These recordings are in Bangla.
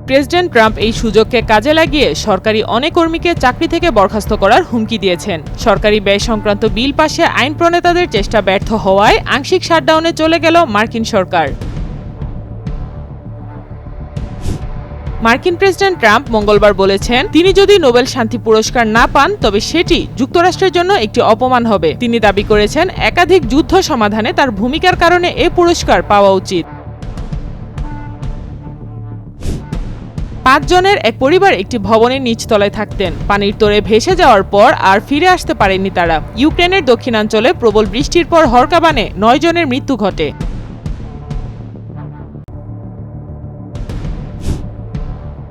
প্রেসিডেন্ট ট্রাম্প এই সুযোগকে কাজে লাগিয়ে সরকারি অনেক কর্মীকে চাকরি থেকে বরখাস্ত করার হুমকি দিয়েছেন। সরকারি ব্যয় সংক্রান্ত বিল পাশে আইন প্রণেতাদের চেষ্টা ব্যর্থ হওয়ায় আংশিক শাটডাউনে চলে গেল মার্কিন সরকার। মার্কিন প্রেসিডেন্ট ট্রাম্প মঙ্গলবার বলেছেন, তিনি যদি নোবেল শান্তি পুরস্কার না পান তবে সেটি যুক্তরাষ্ট্রের জন্য একটি অপমান হবে। তিনি দাবি করেছেন, একাধিক যুদ্ধ সমাধানে তার ভূমিকার কারণে এ পুরস্কার পাওয়া উচিত। 5 জনের এক পরিবার একটি ভবনের নিচতলায় থাকতেন। পানির তোড়ে ভেসে যাওয়ার পর আর ফিরে আসতে পারেননি তারা। ইউক্রেনের দক্ষিণাঞ্চলে প্রবল বৃষ্টির পর হরকাবানে 9 জনের মৃত্যু ঘটে।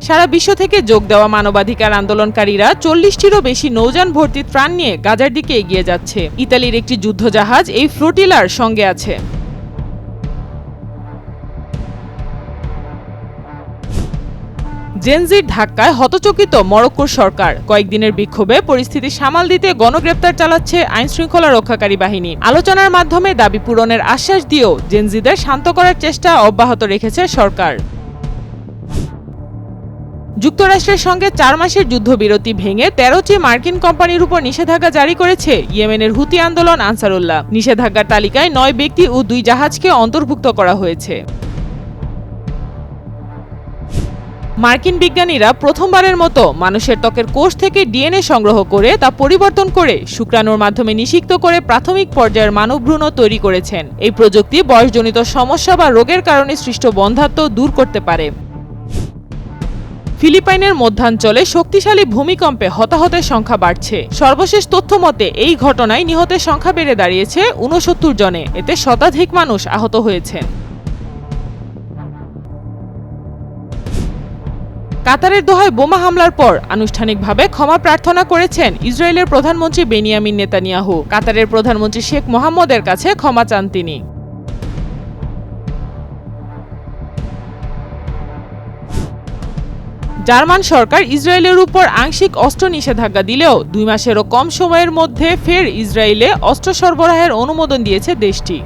সারা বিশ্ব থেকে যোগ দেওয়া মানবাধিকার আন্দোলনকারীরা 40টিরও বেশি নৌযান ভর্তি ত্রাণ নিয়ে গাজার দিকে এগিয়ে যাচ্ছে। ইতালির একটি যুদ্ধজাহাজ এই ফ্লোটিলার সঙ্গে আছে। জেনজির ধাক্কায় হতচকিত মরক্কোর সরকার। কয়েকদিনের বিক্ষোভে পরিস্থিতি সামাল দিতে গণগ্রেপ্তার চালাচ্ছে আইনশৃঙ্খলা রক্ষাকারী বাহিনী। আলোচনার মাধ্যমে দাবি পূরণের আশ্বাস দিয়েও জেনজিদের শান্ত করার চেষ্টা অব্যাহত রেখেছে সরকার। যুক্তরাষ্ট্রের সঙ্গে 4 মাসের যুদ্ধবিরতি ভেঙে 13টি মার্কিন কোম্পানির উপর নিষেধাজ্ঞা জারি করেছে ইয়েমেনের হুতি আন্দোলন আনসারুল্লাহ। নিষেধাজ্ঞার তালিকায় 9 ব্যক্তি ও 2 জাহাজকে অন্তর্ভুক্ত করা হয়েছে। মার্কিন বিজ্ঞানীরা প্রথমবারের মতো মানুষের ত্বকের কোষ থেকে ডিএনএ সংগ্রহ করে তা পরিবর্তন করে শুক্রাণুর মাধ্যমে নিষিক্ত করে প্রাথমিক পর্যায়ের মানবভ্রূণ তৈরি করেছেন। এই প্রযুক্তি বয়সজনিত সমস্যা বা রোগের কারণে সৃষ্ট বন্ধ্যাত্ব দূর করতে পারে। ফিলিপাইনের মধ্যাঞ্চলে শক্তিশালী ভূমিকম্পে হতাহতের সংখ্যা বাড়ছে। সর্বশেষ তথ্য মতে এই ঘটনায় নিহতের সংখ্যা বেড়ে দাঁড়িয়েছে 69 জনে। এতে শতাধিক মানুষ আহত হয়েছেন। কাতারের দোহায় বোমা হামলার পর আনুষ্ঠানিকভাবে ক্ষমা প্রার্থনা করেছেন ইসরায়েলের প্রধানমন্ত্রী বেনিয়ামিন নেতানিয়াহু। কাতারের প্রধানমন্ত্রী শেখ মোহাম্মদের কাছে ক্ষমা চান তিনি। জার্মান সরকার ইসরায়েলের উপর আংশিক অস্ত্র নিষেধাজ্ঞা দিলেও 2 মাসেরও কম সময়ের মধ্যে ফের ইসরায়েলে অস্ত্র সরবরাহের অনুমোদন দিয়েছে দেশটি।